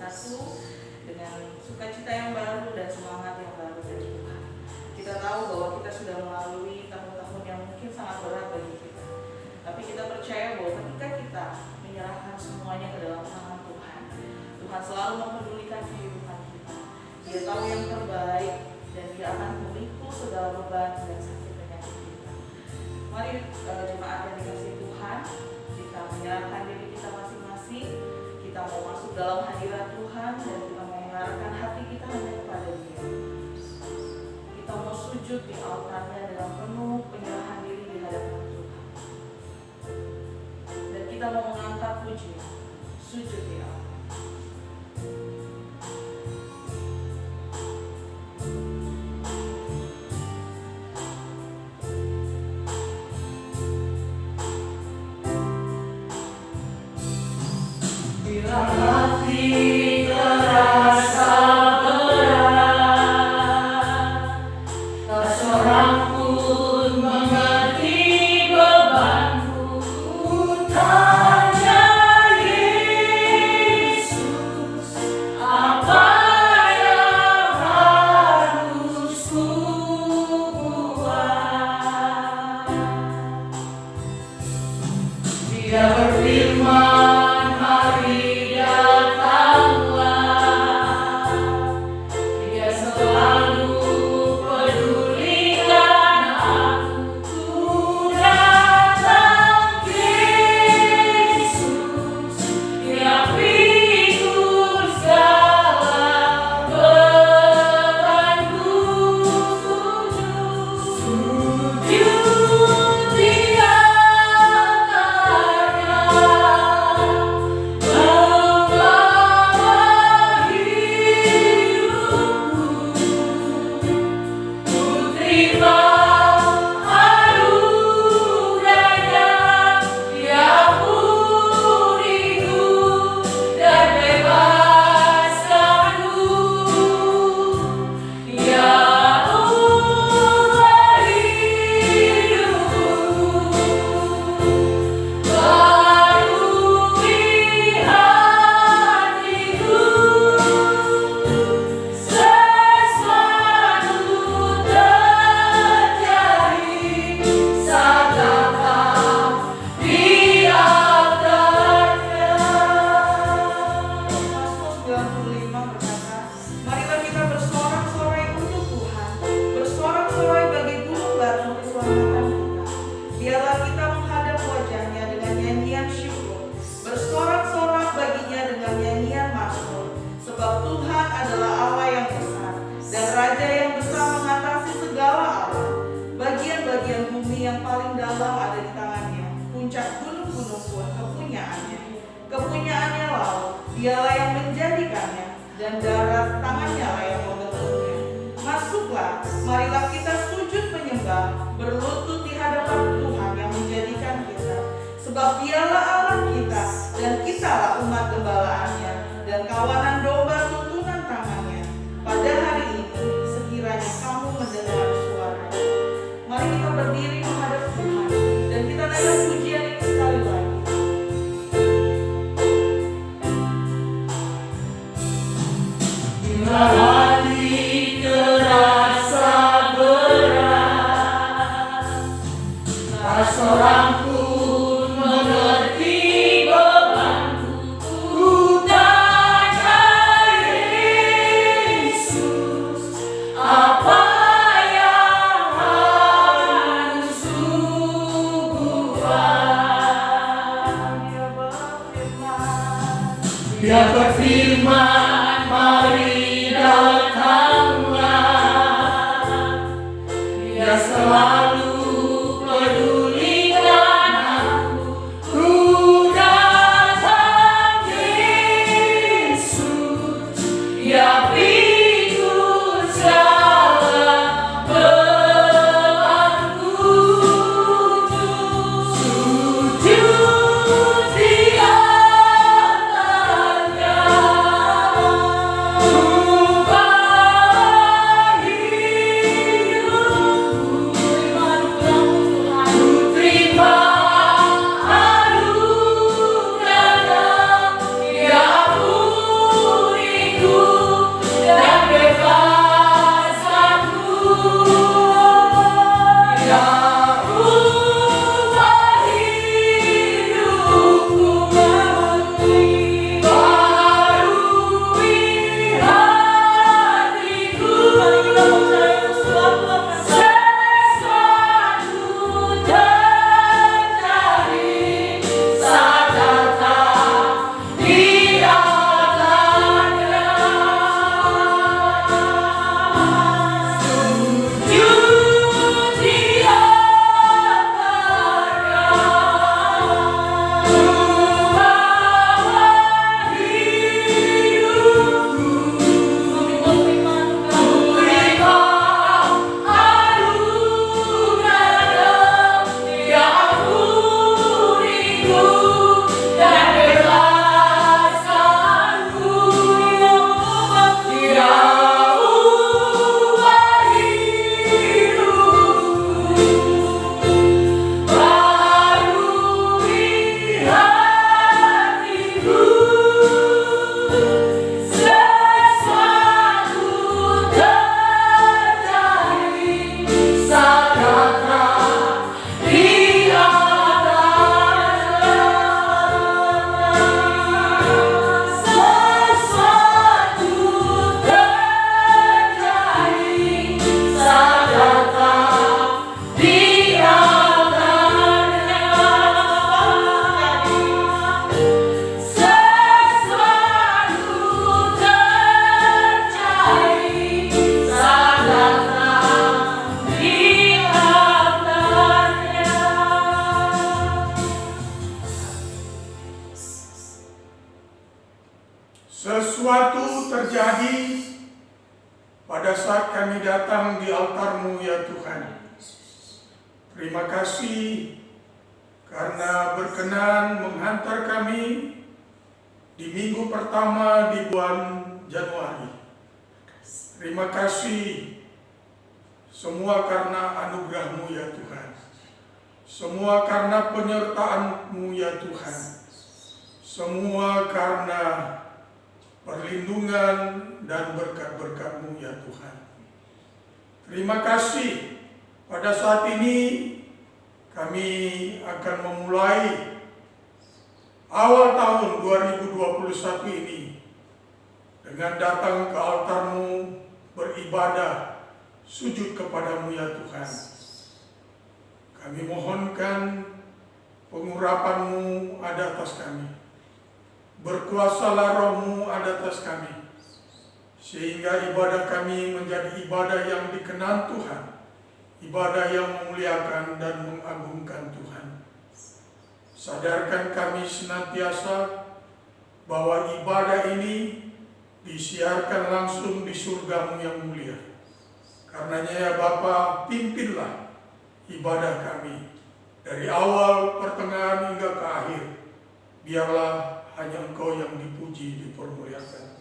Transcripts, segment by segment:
bersatu dengan sukacita yang baru dan semangat yang baru dari Tuhan. Kita tahu bahwa kita sudah melalui tahun-tahun yang mungkin sangat berat bagi kita, tapi kita percaya bahwa ketika kita menyerahkan semuanya ke dalam tangan Tuhan, Tuhan selalu mempedulikan kehidupan kita. Dia tahu yang terbaik dan Dia akan memikul segala beban dan sakit penyakit kita. Mari jemaat yang dikasihi Tuhan, kita menyerahkan diri kita masing-masing. Kita mau masuk dalam hadirat Tuhan dan kita mau mengarahkan hati kita hanya kepada Dia. Kita mau sujud di altarnya dengan penuh penyerahan diri di hadapan Tuhan. Dan kita mau mengangkat pujian, sujud di altar. Hati terasa berat, tak seorang pun mengerti bebanku. Tanya Yesus, apa yang harus ku buat? Dia berfirman, mari datanglah. Dia selalu pedulikan aku. Ku datang Yesus, Dia pikul segala bebanku. Sujud di kepunyaannya laut, Dialah yang menjadikannya, dan darat tangannya lah yang membentuknya. Masuklah, marilah kita sujud menyembah, berlutut di hadapan Tuhan yang menjadikan kita. Sebab Dialah Allah kita, dan kitalah umat gembalaannya, dan kawanan domba tuntunan tangannya. Pada hari ini, sekiranya kamu mendengar suaranya. Mari kita berdiri menghadap Tuhan, dan kita naikkan pujian ini sekali lagi. Hati terasa berat, tak seorang pun mengerti bebanku. Ku tanya Yesus, apa yang harus ku buat? Dia berfirman, mari datanglah. Dia selalu pedulikan aku. Ku datang Yesus, Dia pikul segala bebanku. Sujud di altarnya. Ku bawa hidupku. Sesuatu terjadi pada saat kami datang di altar-Mu ya Tuhan. Terima kasih karena berkenan menghantar kami di minggu pertama di bulan Januari. Terima kasih semua karena anugerah-Mu ya Tuhan. Semua karena penyertaan-Mu ya Tuhan. Semua karena perlindungan dan berkat-berkat-Mu ya Tuhan. Terima kasih pada saat ini kami akan memulai awal tahun 2021 ini dengan datang ke altar-Mu, beribadah, sujud kepada-Mu ya Tuhan. Kami mohonkan pengurapan-Mu ada atas kami. Berkuasalah Roh-Mu ada atas kami, sehingga ibadah kami menjadi ibadah yang dikenan Tuhan, ibadah yang memuliakan dan mengagungkan Tuhan. Sadarkan kami senantiasa bahwa ibadah ini disiarkan langsung di surga-Mu yang mulia. Karenanya ya Bapa, pimpinlah ibadah kami dari awal, pertengahan hingga ke akhir. Biarlah hanya Engkau yang dipuji, dipermuliakan.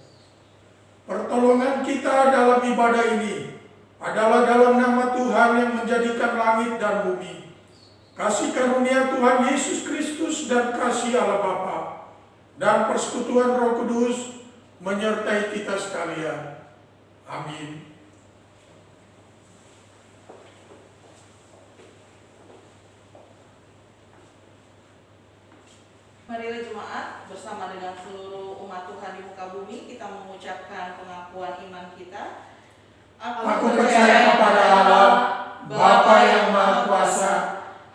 Pertolongan kita dalam ibadah ini adalah dalam nama Tuhan yang menjadikan langit dan bumi. Kasih karunia Tuhan Yesus Kristus dan kasih Allah Bapa dan persekutuan Roh Kudus menyertai kita sekalian. Amin. Marilah jemaat bersama dengan seluruh umat Tuhan di muka bumi kita mengucapkan pengakuan iman kita. Aku percaya kepada Allah, Bapa yang Maha Kuasa,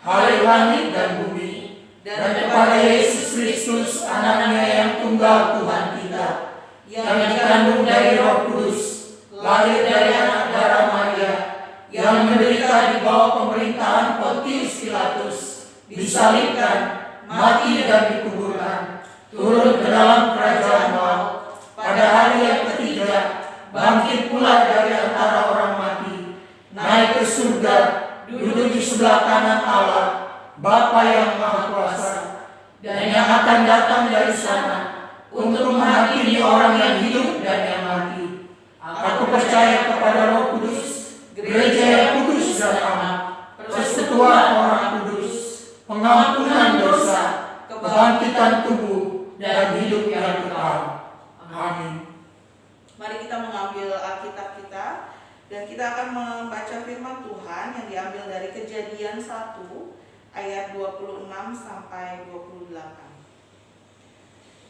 Halik langit dan bumi, dan kepada Yesus Kristus, anaknya yang tunggal Tuhan kita, yang dikandung dari Roh Kudus, lahir dari anak darah Maria, yang menderita di bawah pemerintahan Pontius Pilatus, disalibkan, mati dan dikuburkan, turun ke dalam kerajaan maut, pada hari yang ketiga, bangkit pula dari antara orang mati, naik ke surga, duduk di sebelah kanan Allah, Bapa yang Maha Kuasa, dan yang akan datang dari sana, untuk menghakimi orang yang hidup dan yang mati. Aku percaya kepada Roh Kudus, gereja yang kudus dan aman, persekutuan orang kudus, pengampunan dosa, kebangkitan tubuh, dan hidup yang kekal. Amin. Mari kita mengambil Alkitab kita dan kita akan membaca firman Tuhan yang diambil dari Kejadian 1 ayat 26 sampai 28.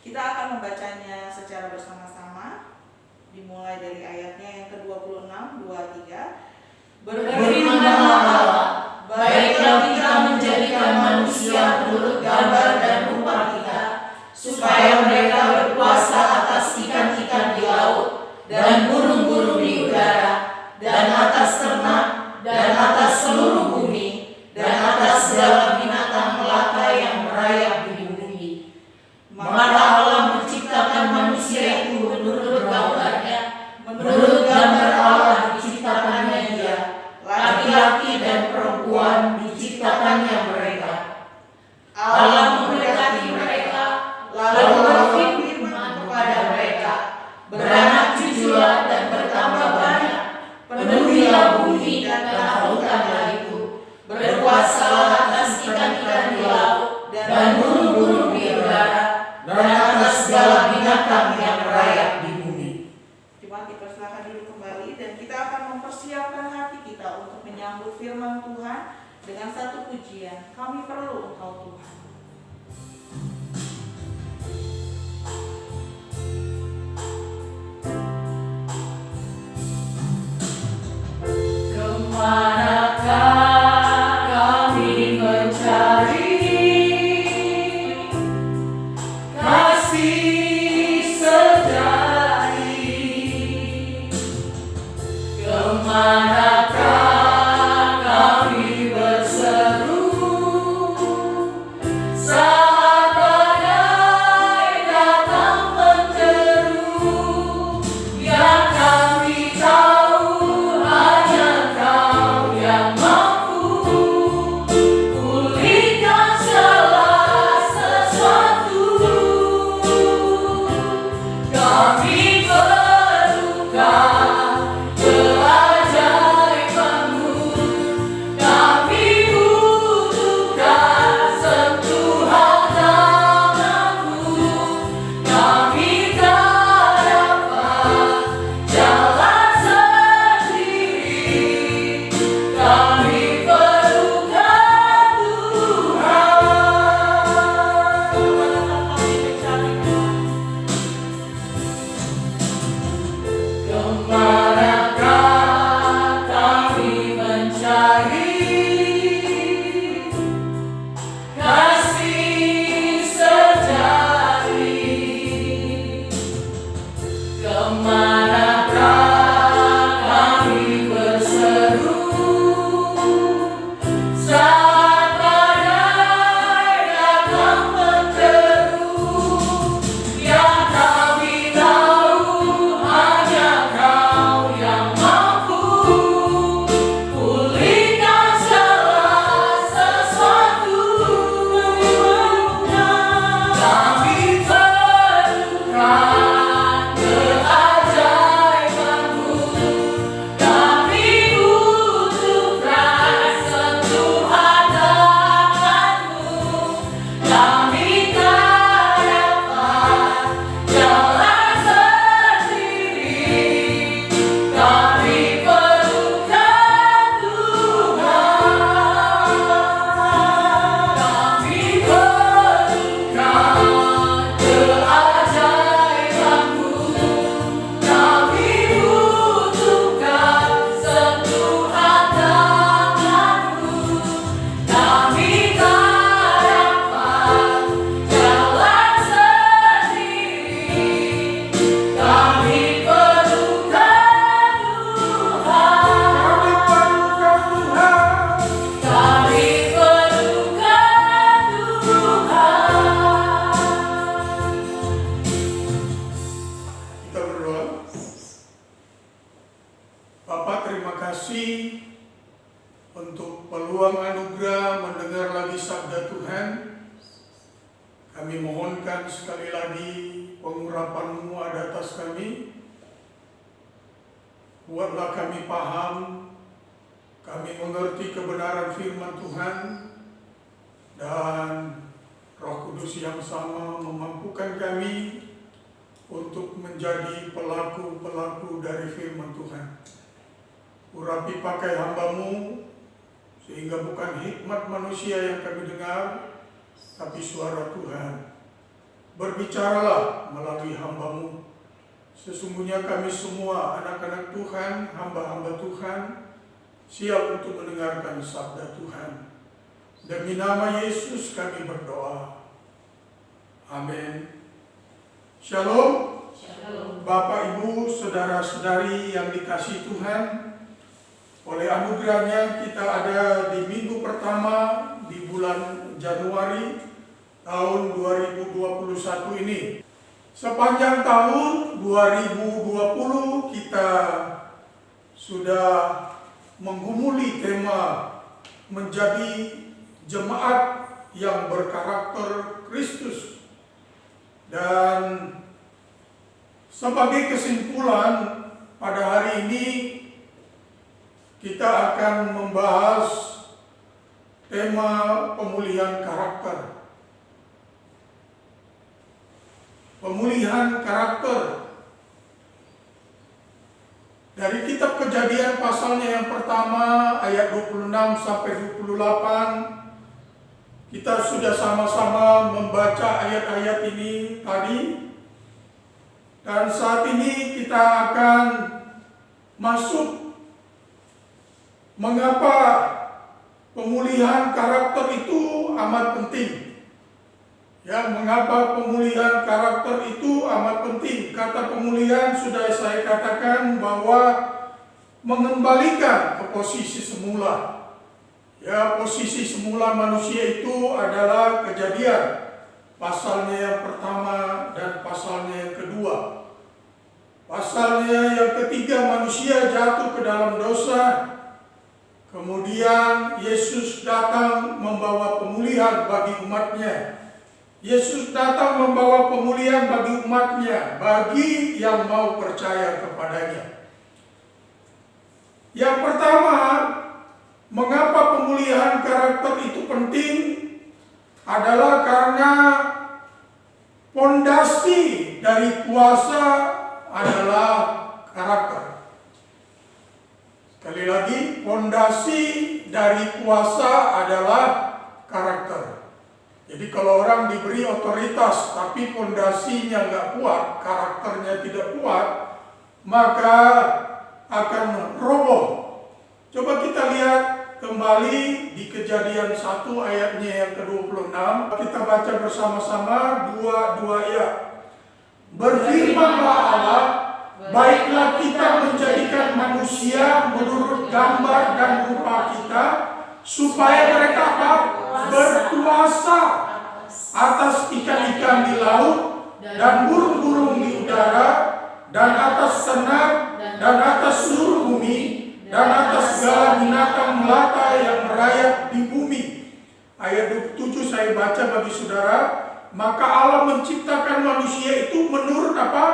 Kita akan membacanya secara bersama-sama, dimulai dari ayatnya yang ke-26, 23. Berfirmanlah Allah, baiklah kita menjadikan manusia menurut gambar dan rupa kita, supaya mereka berkuasa atas ikan-ikan di laut, dan burung-burung di udara, dan atas ternak, dan atas seluruh bumi, dan atas segala binatang melata yang merayap di bumi. Maka Allah menciptakan manusia itu menurut gambarnya, menurut gambar Allah diciptakannya dia, laki-laki dan perempuan diciptakannya mereka. Allah memberkati mereka, lalu berfirman kepada mereka, beranak cuculah dan bertambah banyak, penuhilah bumi dan taklukkanlah itu, berkuasalah atas ikan-ikan di laut dan burung-burung di udara, dan atas segala binatang yang merayap di bumi. Jemaat dipersilakan duduk kembali dan kita akan mempersiapkan hati kita untuk menyambut firman Tuhan dengan satu pujian. Kami perlu Engkau Tuhan. Kemanakah kami mencari kasih sejati? Kemanakah kami berseru Kemanakah kami berseru saat badai datang menderu? Yang kami tahu hanya Kau yang mampu pulihkan segala sesuatu. Kami perlukan keajaiban-Mu. Kami butuhkan sentuhan tangan-Mu. Kami tak dapat jalan sendiri. Kami perlukan Tuhan. Kami perlukan keajaiban-Mu. Kami butuhkan sentuhan tangan-Mu. Kami tak dapat jalan sendiri. Kami perlukan Tuhan. Kami perlukan Tuhan. Kita berdoa. Bapak, terima kasih untuk peluang anugerah mendengar lagi sabda Tuhan. Kami mohonkan sekali lagi pengurapan-Mu ada atas kami. Buatlah kami paham, kami mengerti kebenaran firman Tuhan, dan Roh Kudus yang sama memampukan kami untuk menjadi pelaku-pelaku dari firman Tuhan. Urapi pakai hamba-Mu, sehingga bukan hikmat manusia yang kami dengar, tapi suara Tuhan. Berbicaralah melalui hamba-Mu. Sesungguhnya kami semua anak-anak Tuhan, hamba-hamba Tuhan, siap untuk mendengarkan sabda Tuhan. Demi nama Yesus kami berdoa. Amin. Shalom. Bapak, Ibu, saudara-saudari yang dikasihi Tuhan, oleh anugerahnya kita ada di minggu pertama di bulan Januari tahun 2021 ini. Sepanjang tahun 2020 kita sudah menggumuli tema menjadi jemaat yang berkarakter Kristus. Dan sebagai kesimpulan, pada hari ini kita akan membahas tema pemulihan karakter. Pemulihan karakter. Dari kitab Kejadian pasalnya yang pertama ayat 26 sampai 28, kita sudah sama-sama membaca ayat-ayat ini tadi. Dan saat ini kita akan masuk mengapa pemulihan karakter itu amat penting. Ya, mengapa pemulihan karakter itu amat penting? Kata pemulihan sudah saya katakan bahwa mengembalikan ke posisi semula. Ya, posisi semula manusia itu adalah Kejadian. Pasalnya yang pertama dan pasalnya yang kedua. Pasalnya yang ketiga, manusia jatuh ke dalam dosa. Kemudian Yesus datang membawa pemulihan bagi umatnya. Yesus datang membawa pemulihan bagi umatnya, bagi yang mau percaya kepadanya. Yang pertama, mengapa pemulihan karakter itu penting? Adalah karena pondasi dari kuasa adalah karakter. Sekali lagi, pondasi dari kuasa adalah karakter. Jadi kalau orang diberi otoritas tapi pondasinya nggak kuat, karakternya tidak kuat, maka akan roboh. Coba kita lihat kembali di Kejadian 1 ayatnya yang ke-26. Kita baca bersama-sama dua ayat. Berfirmanlah Allah, Baiklah kita menjadikan manusia menurut gambar dan rupa kita, supaya mereka apa? Berkuasa atas ikan-ikan di laut dan burung-burung di udara dan atas ternak dan atas seluruh bumi dan atas segala binatang melata yang merayap di bumi. Ayat 27 saya baca bagi saudara. Maka Allah menciptakan manusia itu menurut apa?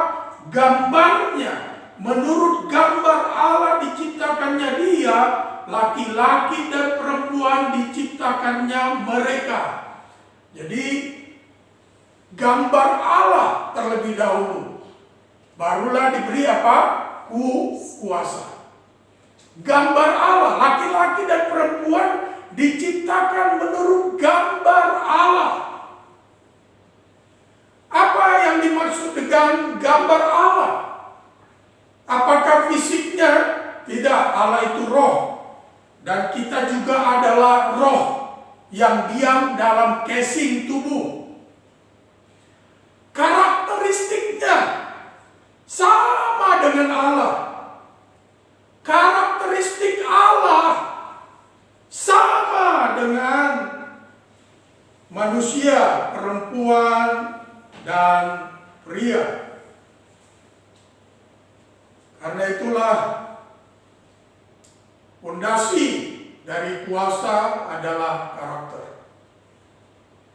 Gambarnya. Menurut gambar Allah diciptakannya dia, laki-laki dan perempuan diciptakannya mereka. Jadi gambar Allah terlebih dahulu, barulah diberi apa? Kuasa. Gambar Allah, laki-laki dan perempuan diciptakan menurut gambar Allah. Apa yang dimaksud dengan gambar Allah? Apakah fisiknya? Tidak, Allah itu roh. Dan kita juga adalah roh yang diam dalam casing tubuh. Karakteristiknya sama dengan Allah. Karakteristik Allah sama dengan manusia, perempuan, dan pria. Karena itulah fondasi dari kuasa adalah karakter.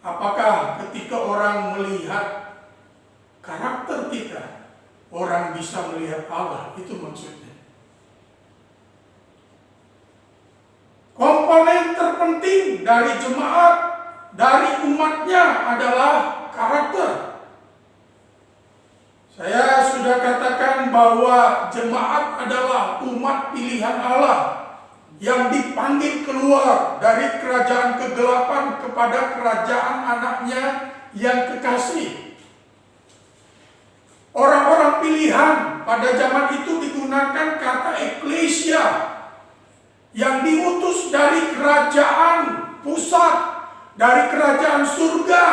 Apakah ketika orang melihat karakter kita, orang bisa melihat Allah? Itu maksudnya. Komponen terpenting dari jemaat, dari umatnya adalah karakter. Saya sudah katakan bahwa jemaat adalah umat pilihan Allah yang dipanggil keluar dari kerajaan kegelapan kepada kerajaan anaknya yang kekasih. Orang-orang pilihan pada zaman itu digunakan kata eklesia yang diutus dari kerajaan pusat, dari kerajaan surga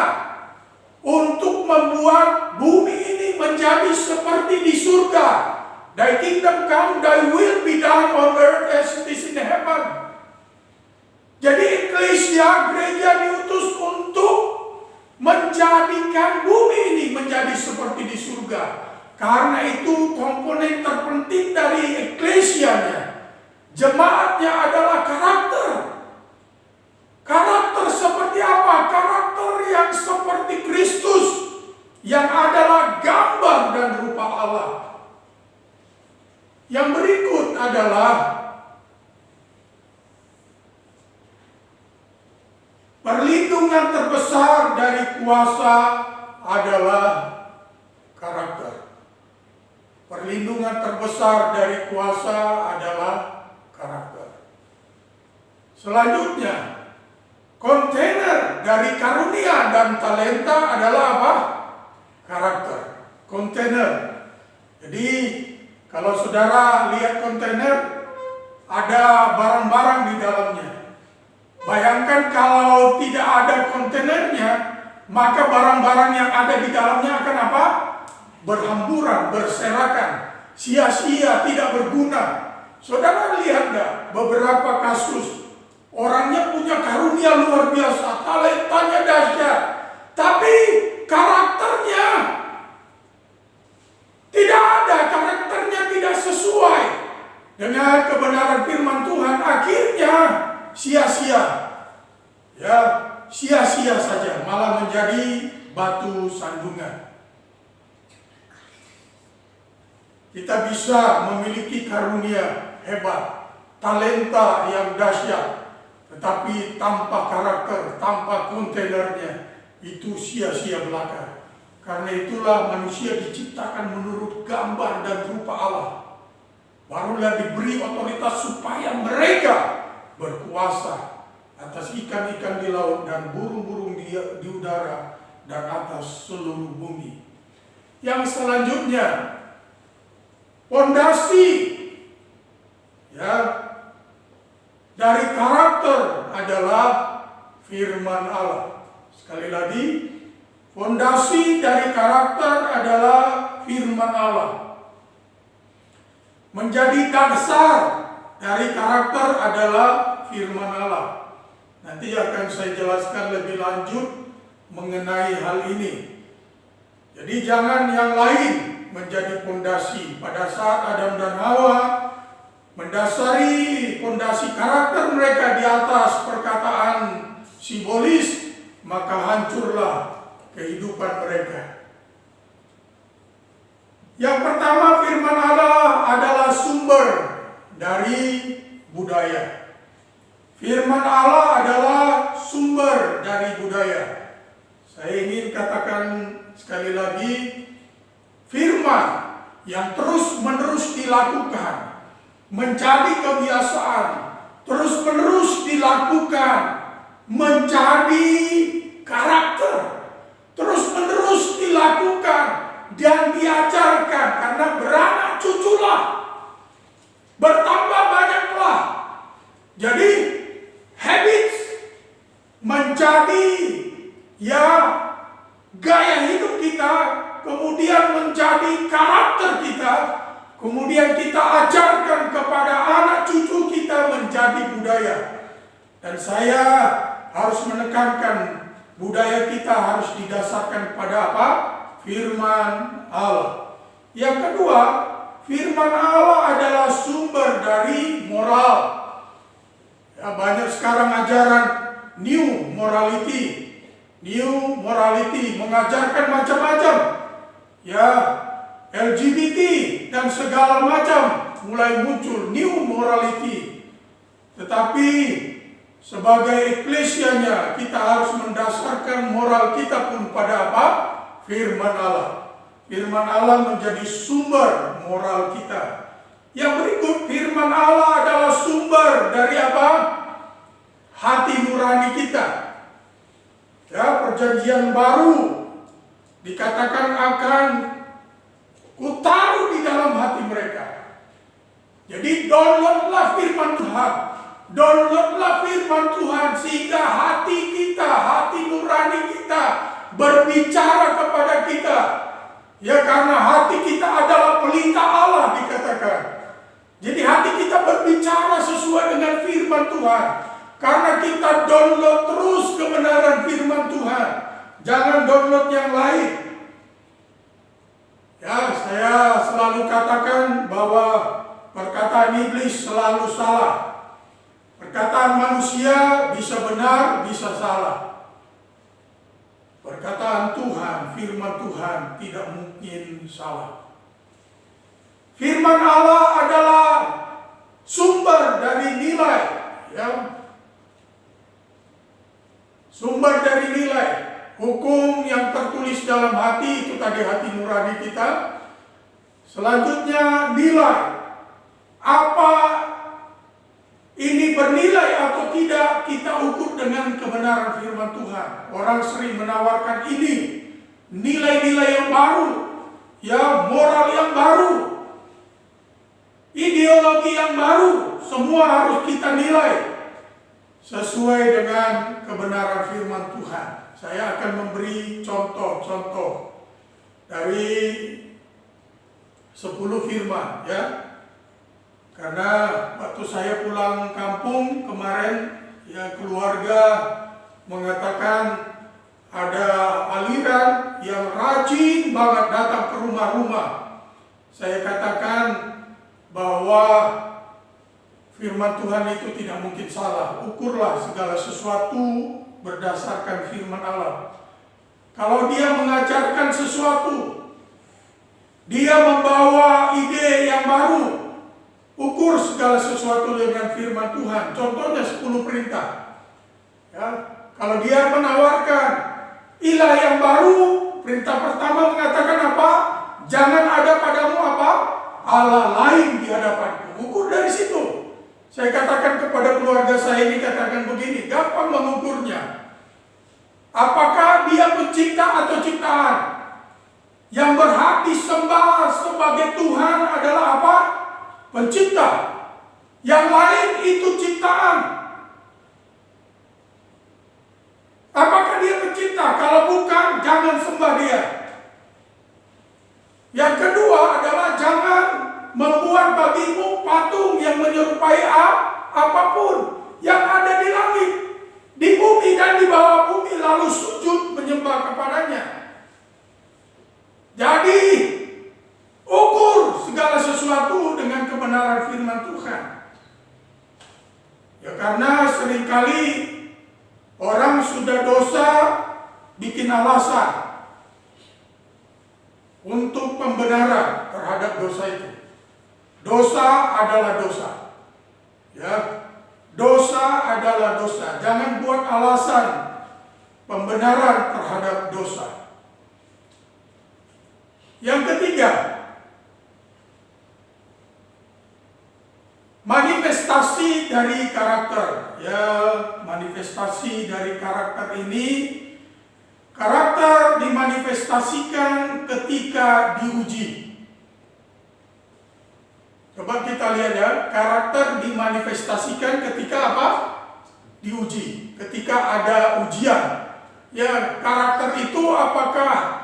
untuk membuat bumi ini menjadi seperti di surga. Thy kingdom come, thy will be done on earth as it is in heaven. Jadi eklesia, gereja diutus untuk menjadikan bumi ini menjadi seperti di surga. Karena itu komponen terpenting dari eklesianya, jemaatnya adalah karakter. Karakter seperti apa? Karakter yang seperti Kristus, yang adalah gambar dan rupa Allah. Yang berikut adalah perlindungan terbesar dari kuasa adalah karakter. Perlindungan terbesar dari kuasa adalah karakter. Selanjutnya, kontainer dari karunia dan talenta adalah apa? Karakter. Kontainer. Jadi kalau saudara lihat kontainer, ada barang-barang di dalamnya. Bayangkan kalau tidak ada kontainernya, maka barang-barang yang ada di dalamnya akan apa? Berhamburan, berserakan, sia-sia, tidak berguna. Saudara lihat nggak beberapa kasus orangnya punya karunia luar biasa, talentanya dahsyat, tapi karakternya tidak ada, karakternya tidak sesuai dengan kebenaran firman Tuhan. Akhirnya sia-sia, ya sia-sia saja, malah menjadi batu sandungan. Kita bisa memiliki karunia hebat, talenta yang dahsyat, tetapi tanpa karakter, tanpa kontainernya, itu sia-sia belaka. Karena itulah manusia diciptakan menurut gambar dan rupa Allah. Barulah diberi otoritas supaya mereka berkuasa atas ikan-ikan di laut dan burung-burung di udara dan atas seluruh bumi. Yang selanjutnya, fondasi ya dari karakter adalah firman Allah. Sekali lagi, fondasi dari karakter adalah firman Allah. menjadi dasar dari karakter adalah firman Allah. Nanti akan saya jelaskan lebih lanjut mengenai hal ini. Jadi jangan yang lain menjadi pondasi. Pada saat Adam dan Hawa mendasari pondasi karakter mereka di atas perkataan simbolis, maka hancurlah kehidupan mereka. Yang pertama, firman Allah adalah sumber dari budaya. Firman Allah adalah sumber dari budaya. Saya ingin katakan sekali lagi, firman yang terus-menerus dilakukan, menjadi kebiasaan, terus-menerus dilakukan, menjadi karakter, terus-menerus dilakukan dan diajarkan, karena beranak cuculah, bertambah banyaklah. Jadi habits menjadi gaya hidup kita, kemudian menjadi karakter kita, kemudian kita ajarkan kepada anak cucu kita menjadi budaya. Dan saya harus menekankan, budaya kita harus didasarkan pada apa? Firman Allah. Yang kedua, firman Allah adalah sumber dari moral. Ya, banyak sekarang ajaran new morality. New morality mengajarkan macam-macam. Ya, LGBT dan segala macam mulai muncul new morality. Tetapi sebagai eklesianya kita harus mendasarkan moral kita pun pada apa? Firman Allah. Firman Allah menjadi sumber moral kita. Yang berikut, firman Allah adalah sumber dari apa? Hati nurani kita. Ya, perjanjian baru dikatakan akan kutaruh di dalam hati mereka. Jadi downloadlah firman Tuhan. Downloadlah firman Tuhan sehingga hati kita, hati nurani kita berbicara kepada kita. Ya, karena hati kita adalah pelita Allah dikatakan. Jadi hati kita berbicara sesuai dengan firman Tuhan. Karena kita download terus kebenaran firman Tuhan. Jangan download yang lain. Ya, saya selalu katakan bahwa perkataan iblis selalu salah. Perkataan manusia bisa benar, bisa salah. Perkataan Tuhan, firman Tuhan tidak mungkin salah. Firman Allah adalah sumber dari nilai, ya. Sumber dari nilai. Hukum yang tertulis dalam hati, itu tadi hati nurani kita. Selanjutnya nilai. Apa ini bernilai atau tidak, kita ukur dengan kebenaran firman Tuhan. Orang sering menawarkan ini, nilai-nilai yang baru, ya, moral yang baru, ideologi yang baru, semua harus kita nilai sesuai dengan kebenaran firman Tuhan. Saya akan memberi contoh-contoh dari 10 firman, ya. Karena waktu saya pulang kampung kemarin, ya, keluarga mengatakan ada aliran yang rajin banget datang ke rumah-rumah. Saya katakan bahwa firman Tuhan itu tidak mungkin salah. Ukurlah segala sesuatu berdasarkan firman Allah. Kalau dia mengajarkan sesuatu, dia membawa ide yang baru, ukur segala sesuatu dengan firman Tuhan. Contohnya 10 perintah. Ya, kalau dia menawarkan ilah yang baru, perintah pertama mengatakan apa? Jangan ada padamu apa? Allah lain di hadapanku. Ukur dari situ. Saya katakan kepada keluarga saya ini, katakan begini, gampang mengukurnya. Apakah dia pencipta atau ciptaan? Yang berhak disembah sebagai Tuhan adalah apa? Pencipta. Yang lain itu ciptaan. Apakah dia pencipta? Kalau bukan, jangan sembah dia. Yang kedua adalah jangan membuat bagi bagimu patung yang menyerupai apapun yang ada di langit, di bumi dan di bawah bumi, lalu sujud menyembah kepadanya. Jadi ukur segala sesuatu dengan kebenaran firman Tuhan. Ya, karena seringkali orang sudah dosa bikin alasan untuk pembenaran terhadap dosa itu. Dosa adalah dosa. Ya, dosa adalah dosa. Jangan buat alasan pembenaran terhadap dosa. Yang ketiga, manifestasi dari karakter. Ya, manifestasi dari karakter ini, karakter dimanifestasikan ketika diuji. Coba kita lihat ya, karakter dimanifestasikan ketika apa? Diuji. Ketika ada ujian. Ya, karakter itu apakah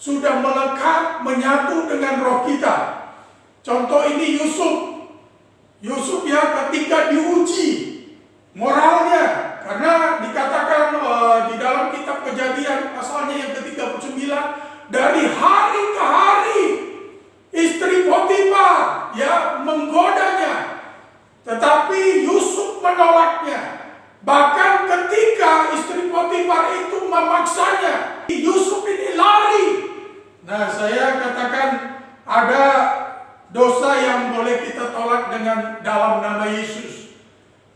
sudah melekat, menyatu dengan roh kita? Contoh ini Yusuf. Yusuf ya, ketika diuji moralnya, karena dikatakan di dalam kitab Kejadian pasalnya yang ke-39, dari hari ke hari istri Potifar ya menggodanya, tetapi Yusuf menolaknya. Bahkan ketika istri Potifar itu memaksanya, Yusuf ini lari. Nah, saya katakan ada dosa yang boleh kita tolak dengan dalam nama Yesus.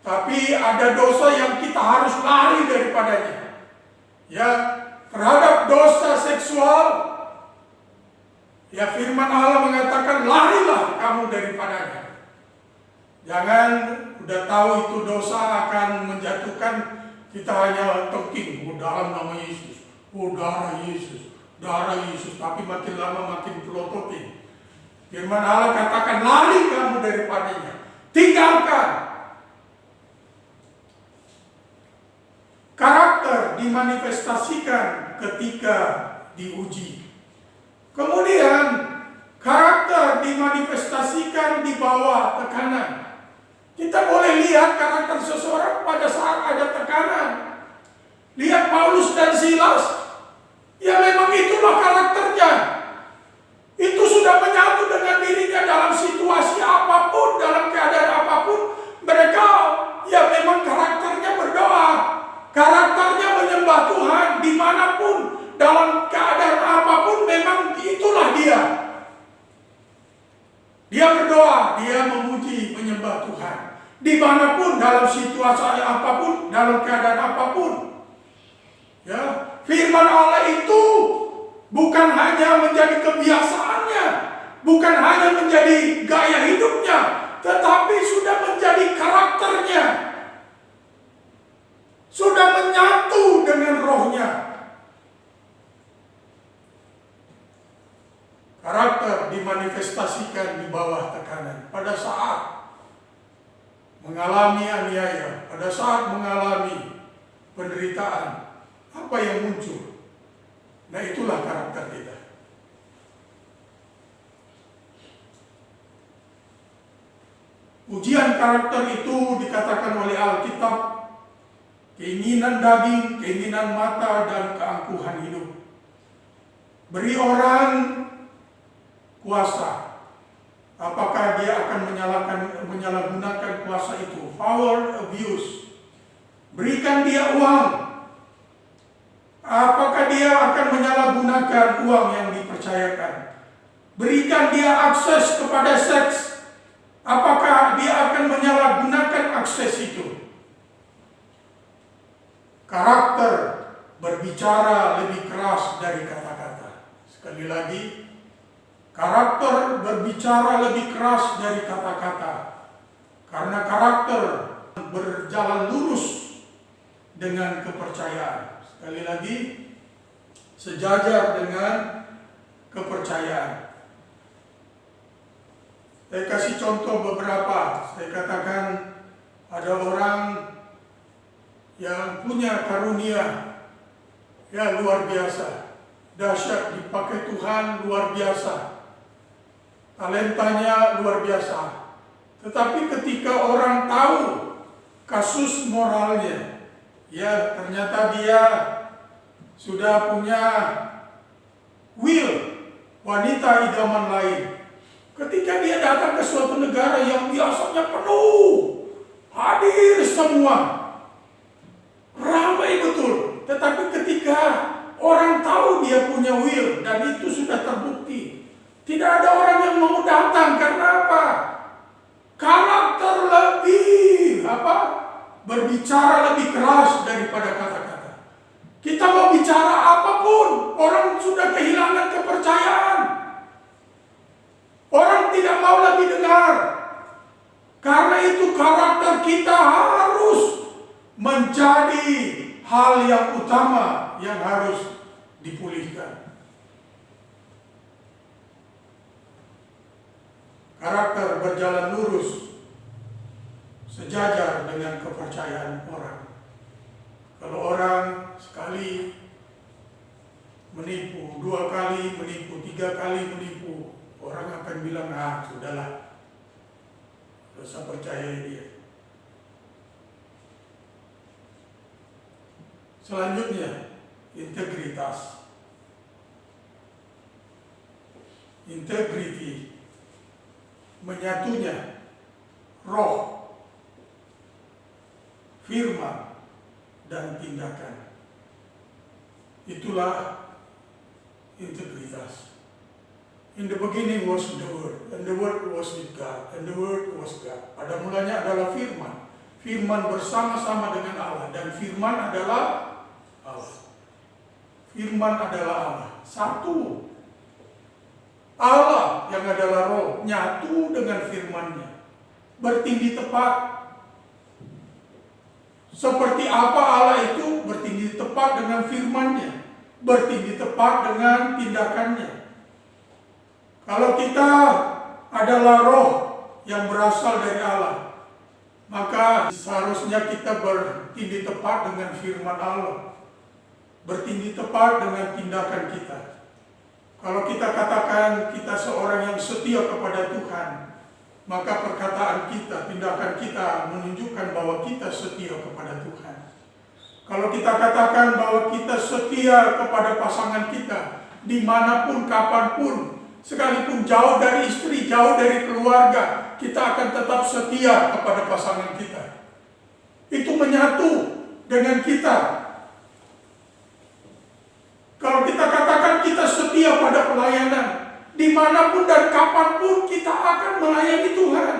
Tapi ada dosa yang kita harus lari daripadanya. Ya, terhadap dosa seksual, ya firman Allah mengatakan larilah kamu daripadanya. Jangan udah tahu itu dosa akan menjatuhkan, kita hanya tengking, dalam nama Yesus, darah Yesus, darah Yesus, tapi makin lama makin pelototin. Firman Allah katakan lari kamu daripadanya, tinggalkan. Karakter dimanifestasikan ketika diuji. Kemudian karakter dimanifestasikan di bawah tekanan. Kita boleh lihat karakter seseorang pada saat ada tekanan. Lihat Paulus dan Silas. Ya memang itulah karakternya. Itu sudah menyatu dengan dirinya dalam situasi apapun, dalam keadaan apapun. Mereka ya memang karakternya berdoa. Karakternya menyembah Tuhan dimanapun, dalam keadaan apapun, memang itulah dia. Dia berdoa, dia memuji, menyembah Tuhan. Dimanapun, dalam situasi apapun, dalam keadaan apapun. Ya, firman Allah itu bukan hanya menjadi kebiasaannya, bukan hanya menjadi gaya hidupnya, tetapi sudah menjadi karakternya. Sudah menyatu dengan rohnya. Karakter dimanifestasikan di bawah tekanan. Pada saat mengalami aniaya, pada saat mengalami penderitaan, apa yang muncul? Nah, itulah karakter kita. Ujian karakter itu dikatakan oleh Alkitab keinginan daging, keinginan mata, dan keangkuhan hidup. Beri orang kuasa. Apakah dia akan menyalahgunakan kuasa itu? Power abuse. Berikan dia uang. Apakah dia akan menyalahgunakan uang yang dipercayakan? Berikan dia akses kepada seks. Apakah dia akan menyalahgunakan akses itu? Karakter berbicara lebih keras dari kata-kata. Sekali lagi, karakter berbicara lebih keras dari kata-kata. Karena karakter berjalan lurus dengan kepercayaan. Sekali lagi, sejajar dengan kepercayaan. Saya kasih contoh beberapa. Saya katakan ada orang yang punya karunia ya luar biasa, dahsyat, dipakai Tuhan luar biasa, talentanya luar biasa, Tetapi ketika orang tahu kasus moralnya, ya ternyata dia sudah punya will, wanita idaman lain. Ketika dia datang ke suatu negara yang biasanya penuh, hadir semua, ramai betul. Tetapi ketika orang tahu dia punya will dan itu sudah terbukti, tidak ada orang yang mau datang. Karena apa? Karakter lebih berbicara lebih keras daripada kata-kata. Kita mau bicara apapun, orang sudah kehilangan kepercayaan. Orang tidak mau lagi dengar. Karena itu karakter kita harus menjadi hal yang utama yang harus dipulihkan. Karakter berjalan lurus sejajar dengan kepercayaan orang. Kalau orang sekali menipu, 2 kali menipu, 3 kali menipu, orang akan bilang, sudahlah, tidak usah percaya dia. Selanjutnya, integritas. Integriti, menyatunya roh, firman, dan tindakan. Itulah integritas. In the beginning was the Word, and the Word was with God, and the Word was God. Pada mulanya adalah firman. Firman bersama-sama dengan Allah, dan firman adalah Allah. Firman adalah Allah. Satu. Allah yang adalah roh, nyatu dengan firman-Nya. Bertindih tepat. Seperti apa Allah itu bertindih tepat dengan firman-Nya. Bertindih tepat dengan tindakannya. Kalau kita adalah roh yang berasal dari Allah, maka seharusnya kita bertindih tepat dengan firman Allah. Bertindih tepat dengan tindakan kita. Kalau kita katakan kita seorang yang setia kepada Tuhan, maka perkataan kita, tindakan kita menunjukkan bahwa kita setia kepada Tuhan. Kalau kita katakan bahwa kita setia kepada pasangan kita, dimanapun, kapanpun, sekalipun jauh dari istri, jauh dari keluarga, kita akan tetap setia kepada pasangan kita. Itu menyatu dengan kita. Kalau kita katakan kita setia pada pelayanan, dimanapun dan kapanpun kita akan melayani Tuhan.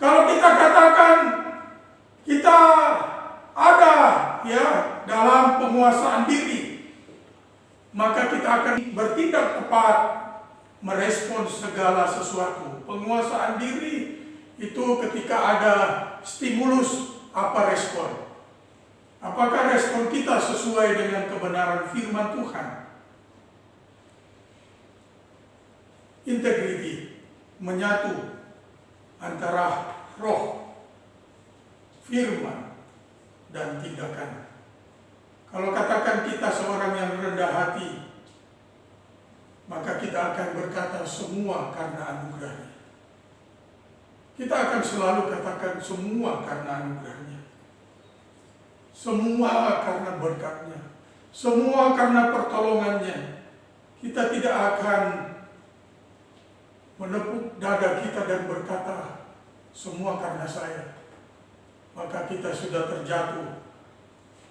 Kalau kita katakan kita ada dalam penguasaan diri, maka kita akan bertindak tepat merespons segala sesuatu. Penguasaan diri itu ketika ada stimulus, apa respon? Apakah respon kita sesuai dengan kebenaran firman Tuhan? Integriti, menyatu antara roh, firman, dan tindakan. Kalau katakan kita seorang yang rendah hati, maka kita akan berkata semua karena anugerahnya. Kita akan selalu katakan semua karena anugerahnya. Semua karena berkatnya. Semua karena pertolongannya. Kita tidak akan menepuk dada kita dan berkata semua karena saya. Maka kita sudah terjatuh.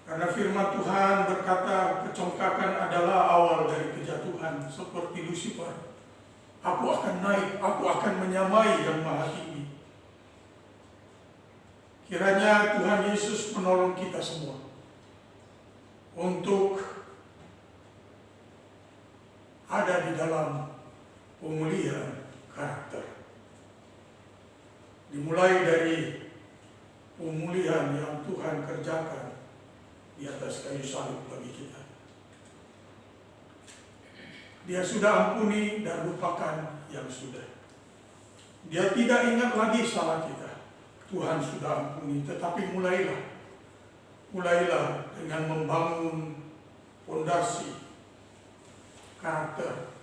Karena firman Tuhan berkata kecongkakan adalah awal dari kejatuhan, seperti Lucifer. Aku akan naik, aku akan menyamai yang maha tinggi. Kiranya Tuhan Yesus menolong kita semua untuk ada di dalam pemulihan karakter. Dimulai dari pemulihan yang Tuhan kerjakan di atas kayu salib bagi kita. Dia sudah ampuni dan lupakan yang sudah. Dia tidak ingat lagi salah kita. Tuhan sudah ampuni, tetapi mulailah dengan membangun fondasi karakter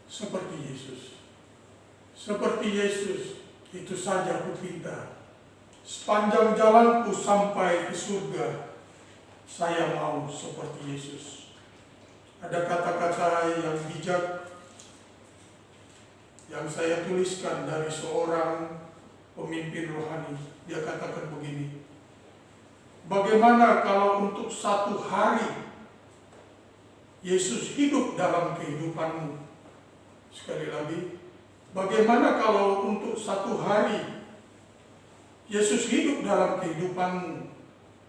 seperti Yesus. seperti Yesus, itu saja kupinta. Sepanjang jalanku sampai ke surga, saya mau seperti Yesus. Ada kata-kata yang bijak yang saya tuliskan dari seorang pemimpin rohani. Dia katakan begini, bagaimana kalau untuk satu hari Yesus hidup dalam kehidupanmu? Sekali lagi, bagaimana kalau untuk satu hari Yesus hidup dalam kehidupanmu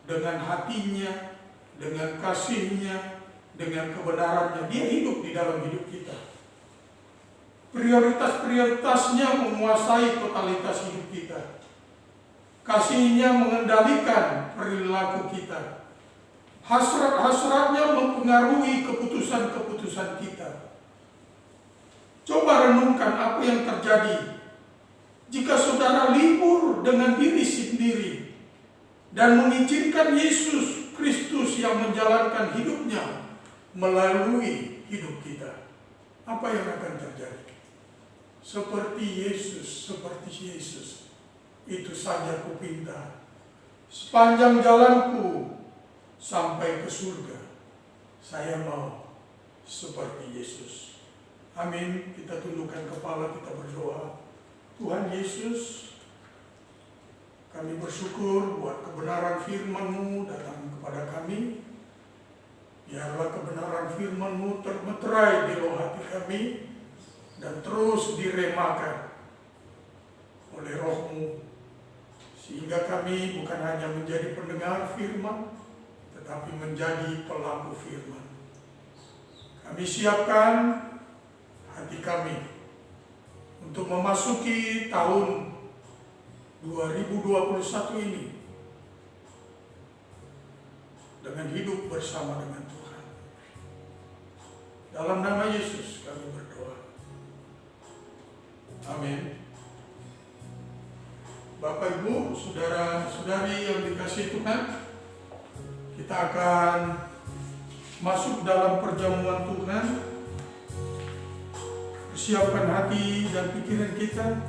dengan hatinya, dengan kasihnya, dengan kebenarannya. Dia hidup di dalam hidup kita. Prioritas-prioritasnya menguasai totalitas hidup kita. Kasihnya mengendalikan perilaku kita. Hasrat-hasratnya mempengaruhi keputusan-keputusan kita. Coba renungkan apa yang terjadi jika saudara libur dengan diri sendiri dan mengizinkan Yesus Kristus yang menjalankan hidupnya melalui hidup kita. Apa yang akan terjadi? Seperti Yesus, itu saja kupinta. Sepanjang jalanku sampai ke surga, saya mau seperti Yesus. Amin. Kita tundukkan kepala, kita berdoa. Tuhan Yesus, kami bersyukur buat kebenaran firman-Mu datang kepada kami. Biarlah kebenaran firman-Mu termeterai di dalam hati kami dan terus diremakan oleh Roh-Mu, sehingga kami bukan hanya menjadi pendengar firman, tetapi menjadi pelaku firman. Kami siapkan hati kami untuk memasuki tahun 2021 ini dengan hidup bersama dengan Tuhan. Dalam nama Yesus kami berdoa. Amin. Bapak, Ibu, saudara-saudari yang dikasihi Tuhan, kita akan masuk dalam perjamuan Tuhan. Persiapkan hati dan pikiran kita.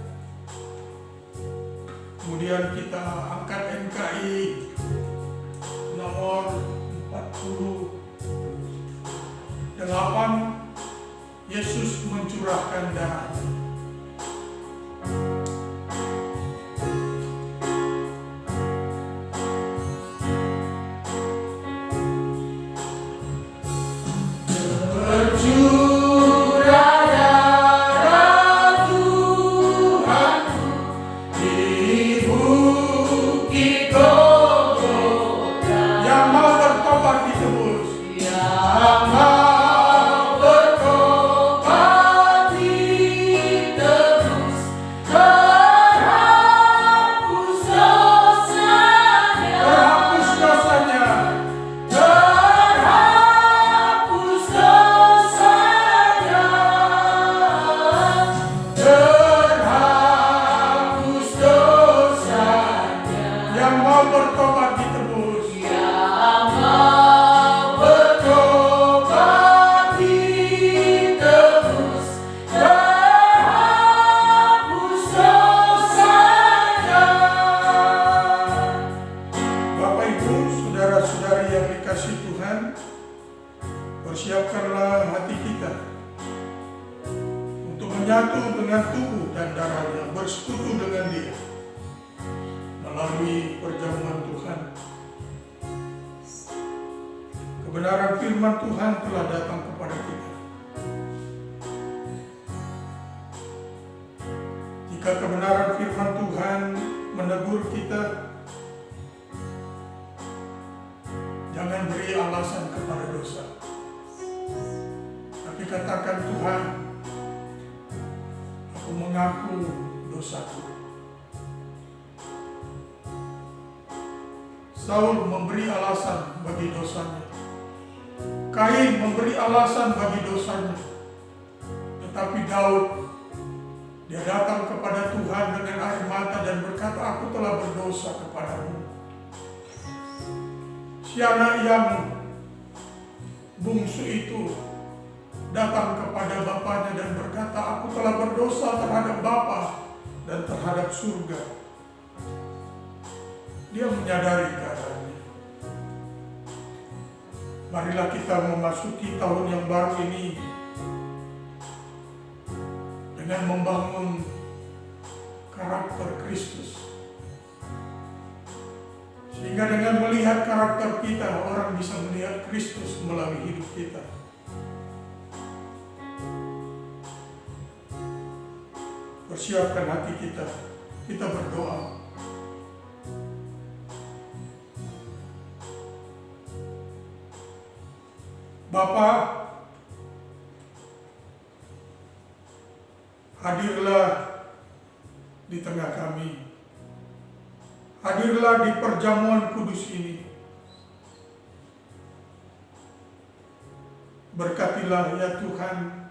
Kemudian kita angkat NKI nomor 48, Yesus mencurahkan darahnya. Persiapkanlah hati kita untuk menyatu dengan tubuh dan darahnya, bersekutu dengan Dia melalui perjamuan Tuhan. Kebenaran firman Tuhan telah datang kepada kita. Jika kebenaran firman Tuhan menegur kita, jangan beri alasan kepada dosa. Tapi katakan, Tuhan, aku mengaku dosaku. Saul memberi alasan bagi dosanya. Kain memberi alasan bagi dosanya. Tetapi Daud, dia datang kepada Tuhan dengan air mata dan berkata, aku telah berdosa kepadamu. Si anak yang bungsu itu datang kepada bapaknya dan berkata, "Aku telah berdosa terhadap Bapa dan terhadap surga." Dia menyadari keadaannya. Marilah kita memasuki tahun yang baru ini dengan membangun karakter Kristus. Sehingga dengan melihat karakter kita, orang bisa melihat Kristus melalui hidup kita. Persiapkan hati kita, kita berdoa. Bapa, hadirlah di tengah kami. Hadirlah di perjamuan kudus ini. Berkatilah ya Tuhan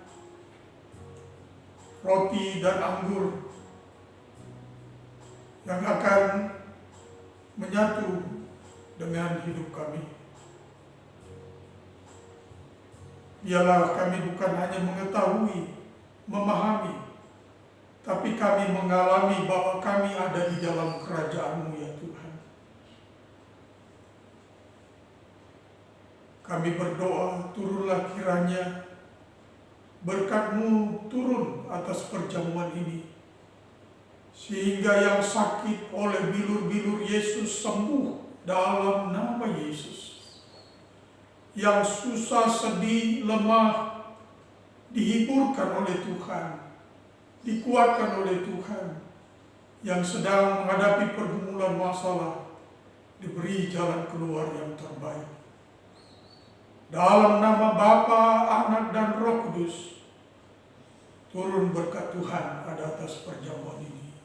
roti dan anggur yang akan menyatu dengan hidup kami. Biarlah kami bukan hanya mengetahui, memahami, tapi kami mengalami bahwa kami ada di dalam kerajaan-Mu ya Tuhan. Kami berdoa, turunlah kiranya berkat-Mu turun atas perjamuan ini, sehingga yang sakit oleh bilur-bilur Yesus sembuh dalam nama Yesus. Yang susah, sedih, lemah dihiburkan oleh Tuhan, dikuatkan oleh Tuhan. Yang sedang menghadapi pergumulan masalah diberi jalan keluar yang terbaik. Dalam nama Bapa, Anak, dan Roh Kudus, turun berkat Tuhan ada atas perjamuan ini.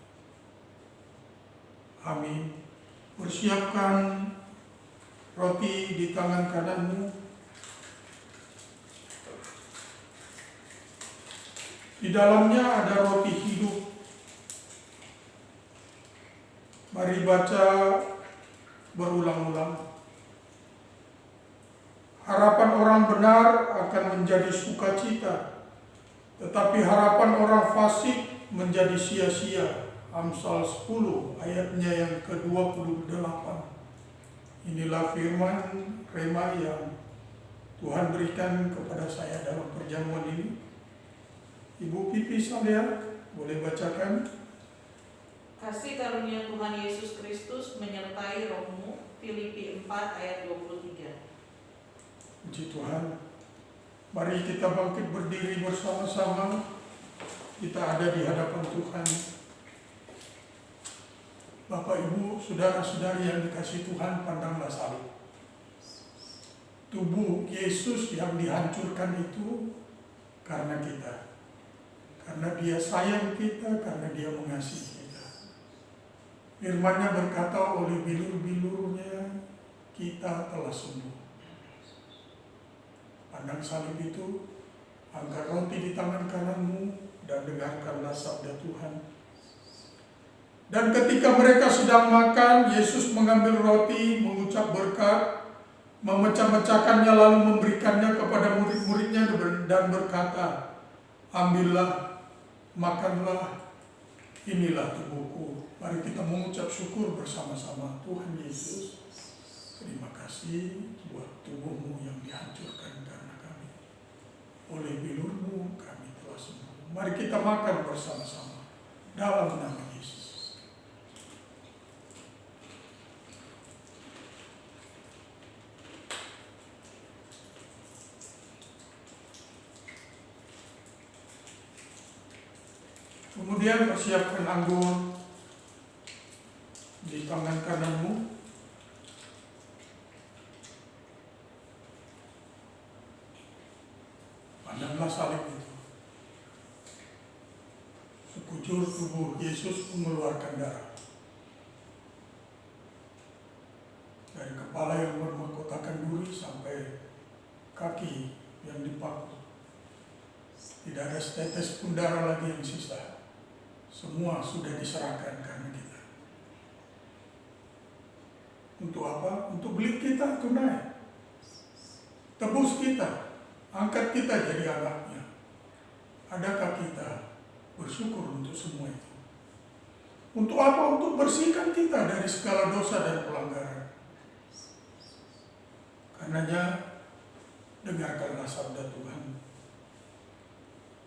Amin. Persiapkan roti di tangan kananmu. Di dalamnya ada roti hidup. Mari baca berulang-ulang. Harapan orang benar akan menjadi sukacita, tetapi harapan orang fasik menjadi sia-sia. Amsal 10 ayatnya yang ke-28. Inilah firman rema yang Tuhan berikan kepada saya dalam perjamuan ini. Ibu Pipi Saleh, boleh bacakan? Kasih karunia Tuhan Yesus Kristus menyertai rohmu. Filipi 4 ayat 23. Puji Tuhan. Mari kita bangkit berdiri bersama-sama. Kita ada di hadapan Tuhan. Bapak, Ibu, saudara-saudari yang dikasihi Tuhan, pandanglah salib. Tubuh Yesus yang dihancurkan itu karena kita. Karena Dia sayang kita, karena Dia mengasihi kita. Firman-Nya berkata, oleh bilur-bilurnya kita telah sembuh. Pandang salib itu, angkat roti di tangan kananmu, dan dengarkanlah sabda Tuhan. Dan ketika mereka sedang makan, Yesus mengambil roti, mengucap berkat, memecah-mecahkannya lalu memberikannya kepada murid-muridnya dan berkata, "Ambillah, makanlah, inilah tubuhku." Mari kita mengucap syukur bersama-sama. Tuhan Yesus, terima kasih buat tubuh-Mu yang dihancurkan karena kami. Oleh bilur-Mu kami telah sembuh. Mari kita makan bersama-sama dalam nama Yesus. Kemudian persiapkan anggur di tangan kananmu. Pandanglah salib itu. Sekujur tubuh Yesus mengeluarkan darah. Dari kepala yang bermahkotakan duri sampai kaki yang dipaku. Tidak ada setetes pun darah lagi yang sisa. Semua sudah diserahkan karena kita. Untuk apa? Untuk beli kita tunai. Tebus kita. Angkat kita jadi anaknya. Adakah kita bersyukur untuk semua itu? Untuk apa? Untuk bersihkan kita dari segala dosa dan pelanggaran. Karenanya, dengarkanlah sabda Tuhan.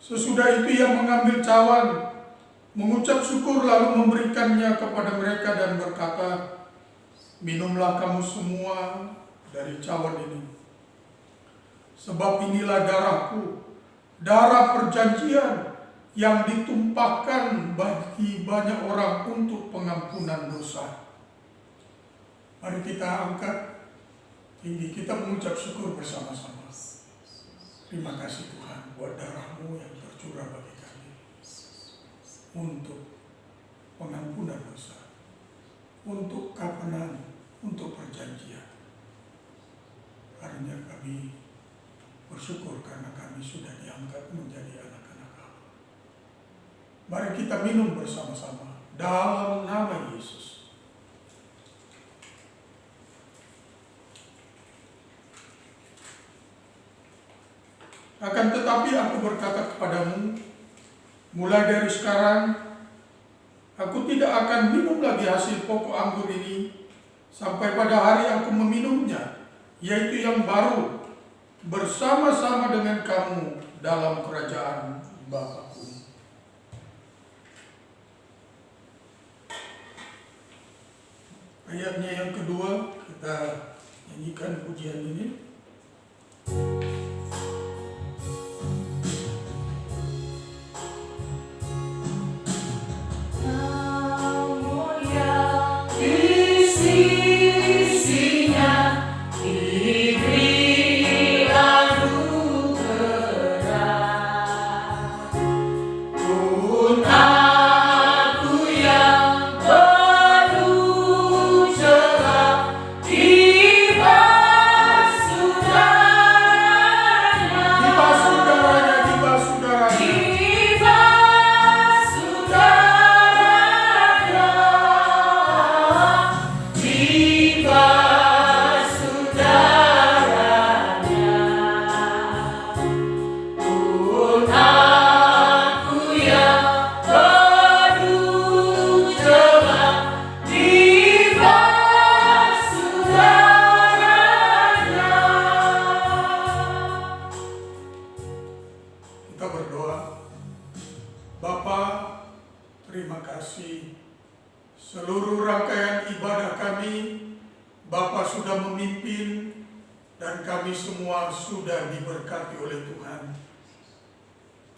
Sesudah itu ia mengambil cawan, mengucap syukur lalu memberikannya kepada mereka dan berkata, minumlah kamu semua dari cawan ini. Sebab inilah darahku, darah perjanjian yang ditumpahkan bagi banyak orang untuk pengampunan dosa. Mari kita angkat tinggi, kita mengucap syukur bersama-sama. Terima kasih Tuhan buat darah-Mu yang tercurah bagi kami untuk pengampunan dosa, untuk kapanan, untuk perjanjian. Karena kami bersyukur karena kami sudah diangkat menjadi anak-anak Allah. Mari kita minum bersama-sama dalam nama Yesus. Akan tetapi aku berkata kepadamu, mulai dari sekarang, aku tidak akan minum lagi hasil pokok anggur ini, sampai pada hari aku meminumnya, yaitu yang baru, bersama-sama dengan kamu dalam kerajaan Bapa-Ku. Ayatnya yang kedua, kita nyanyikan pujian ini.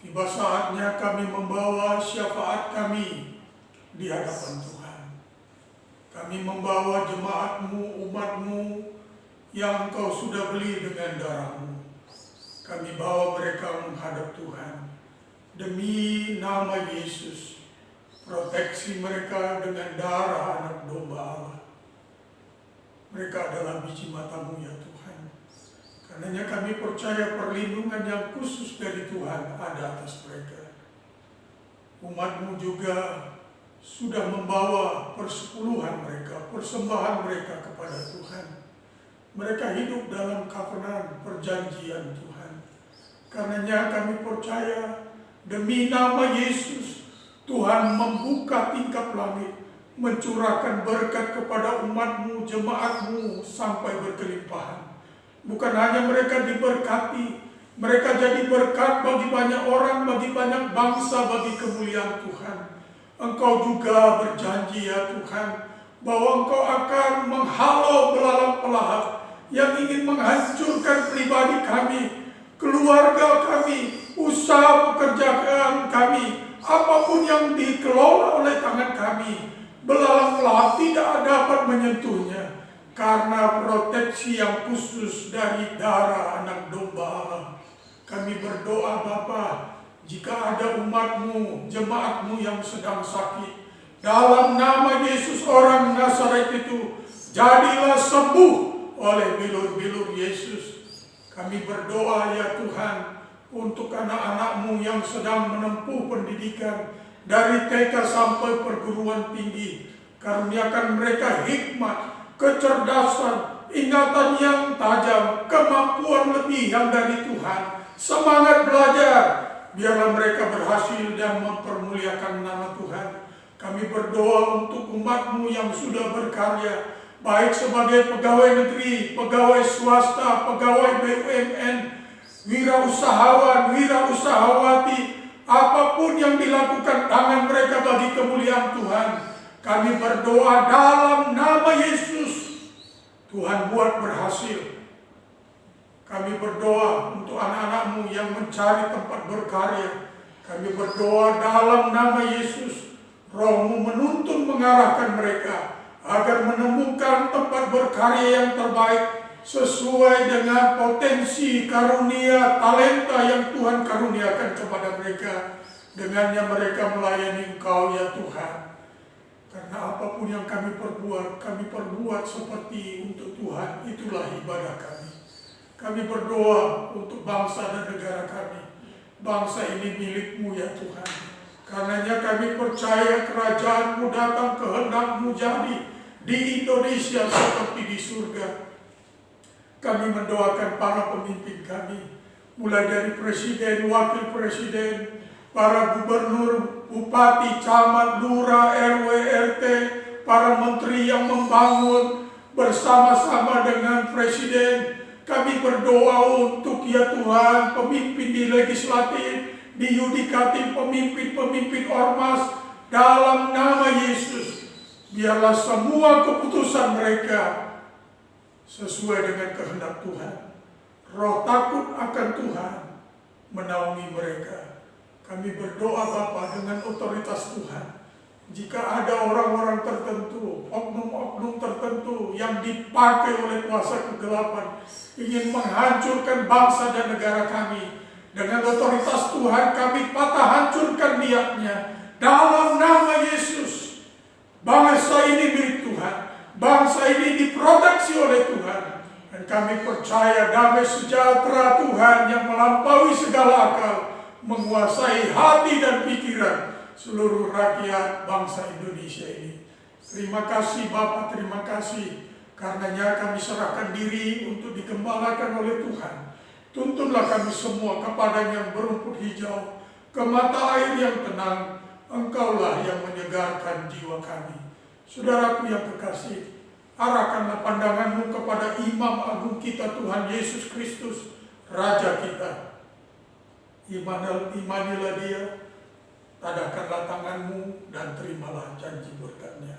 Tiba saatnya kami membawa syafaat kami di hadapan Tuhan. Kami membawa jemaat-Mu, umat-Mu yang Engkau sudah beli dengan darah-Mu. Kami bawa mereka menghadap Tuhan. Demi nama Yesus, proteksi mereka dengan darah anak domba Allah. Mereka adalah biji mata-Mu ya Tuhan. Karenanya kami percaya perlindungan yang khusus dari Tuhan ada atas mereka. Umat-Mu juga sudah membawa persepuluhan mereka, persembahan mereka kepada Tuhan. Mereka hidup dalam covenant perjanjian Tuhan. Karenanya kami percaya demi nama Yesus, Tuhan membuka tingkap langit, mencurahkan berkat kepada umat-Mu, jemaat-Mu sampai berkelimpahan. Bukan hanya mereka diberkati, mereka jadi berkat bagi banyak orang, bagi banyak bangsa, bagi kemuliaan Tuhan. Engkau juga berjanji ya Tuhan, bahwa Engkau akan menghalau belalang pelahap yang ingin menghancurkan pribadi kami, keluarga kami, usaha pekerjaan kami, apapun yang dikelola oleh tangan kami. Belalang pelahap tidak dapat menyentuhnya, karena proteksi yang khusus dari darah anak domba Allah. Kami berdoa Bapa, jika ada umat-Mu, jemaat-Mu yang sedang sakit, dalam nama Yesus orang Nazaret itu, jadilah sembuh oleh bilur-bilur Yesus. Kami berdoa ya Tuhan, untuk anak-anak-Mu yang sedang menempuh pendidikan, dari TK sampai perguruan tinggi. Karuniakan mereka hikmat, kecerdasan, ingatan yang tajam, kemampuan lebih yang dari Tuhan, semangat belajar, biarlah mereka berhasil dan mempermuliakan nama Tuhan. Kami berdoa untuk umat-Mu yang sudah berkarya, baik sebagai pegawai negeri, pegawai swasta, pegawai BUMN, wirausahawan, wirausahawati, apapun yang dilakukan tangan mereka bagi kemuliaan Tuhan. Kami berdoa dalam nama Yesus, Tuhan buat berhasil. Kami berdoa untuk anak-anak-Mu yang mencari tempat berkarya. Kami berdoa dalam nama Yesus, Roh-Mu menuntun mengarahkan mereka agar menemukan tempat berkarya yang terbaik sesuai dengan potensi, karunia, talenta yang Tuhan karuniakan kepada mereka. Dengannya mereka melayani Engkau ya Tuhan. Karena apapun yang kami perbuat seperti untuk Tuhan, itulah ibadah kami. Kami berdoa untuk bangsa dan negara kami. Bangsa ini milik-Mu ya Tuhan. Karenanya kami percaya kerajaan-Mu datang, kehendak-Mu jadi di Indonesia seperti di surga. Kami mendoakan para pemimpin kami, mulai dari presiden, wakil presiden, para gubernur, bupati, camat, lurah, RW, RT, para menteri yang membangun bersama-sama dengan presiden. Kami berdoa untuk ya Tuhan, pemimpin di legislatif, di yudikatif, pemimpin-pemimpin ormas, dalam nama Yesus. Biarlah semua keputusan mereka sesuai dengan kehendak Tuhan. Roh takut akan Tuhan menaungi mereka. Kami berdoa Bapa dengan otoritas Tuhan. Jika ada orang-orang tertentu, oknum-oknum tertentu yang dipakai oleh kuasa kegelapan, ingin menghancurkan bangsa dan negara kami, dengan otoritas Tuhan kami patah hancurkan niatnya. Dalam nama Yesus, bangsa ini milik Tuhan. Bangsa ini diproteksi oleh Tuhan. Dan kami percaya damai sejahtera Tuhan yang melampaui segala akal menguasai hati dan pikiran seluruh rakyat bangsa Indonesia ini. Terima kasih Bapa, terima kasih. Karenanya kami serahkan diri untuk digembalakan oleh Tuhan. Tuntunlah kami semua ke padang yang berumput hijau, ke mata air yang tenang. Engkaulah yang menyegarkan jiwa kami. Saudaraku yang kekasih, arahkanlah pandangan-Mu kepada Imam Agung kita Tuhan Yesus Kristus, Raja kita. Imanilah Dia, tadahkanlah tangan-Mu dan terimalah janji berkat-Nya.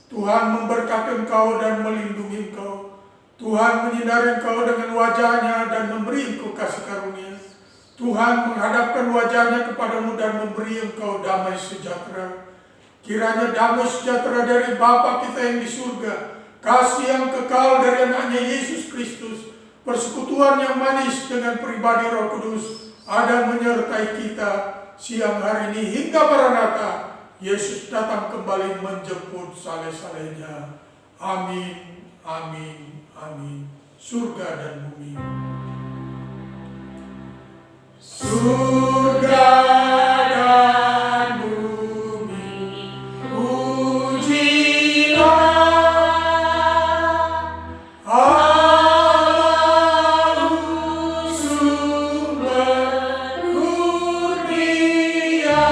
Tuhan memberkati engkau dan melindungi engkau. Tuhan menyinari engkau dengan wajah-Nya dan memberi engkau kasih karunia. Tuhan menghadapkan wajah-Nya kepadamu dan memberi engkau damai sejahtera. Kiranya damai sejahtera dari Bapa kita yang di surga, kasih yang kekal dari anaknya Yesus Kristus, persekutuan yang manis dengan pribadi Roh Kudus, ada menyertai kita siang hari ini hingga Maranatha. Yesus datang kembali menjemput saleh-salehnya. Amin, amin, amin. Surga dan bumi. Surga dan bumi, pujilah Allah sumber kurnia.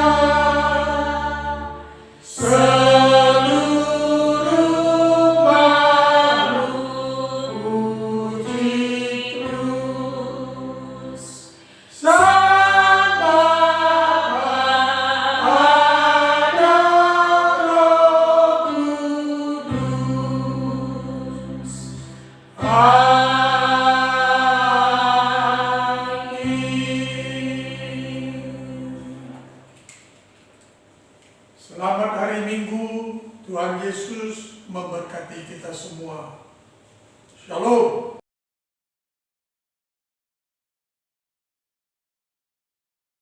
Seluruh makhluk puji terus. Selamat hari Minggu, Tuhan Yesus memberkati kita semua. Shalom.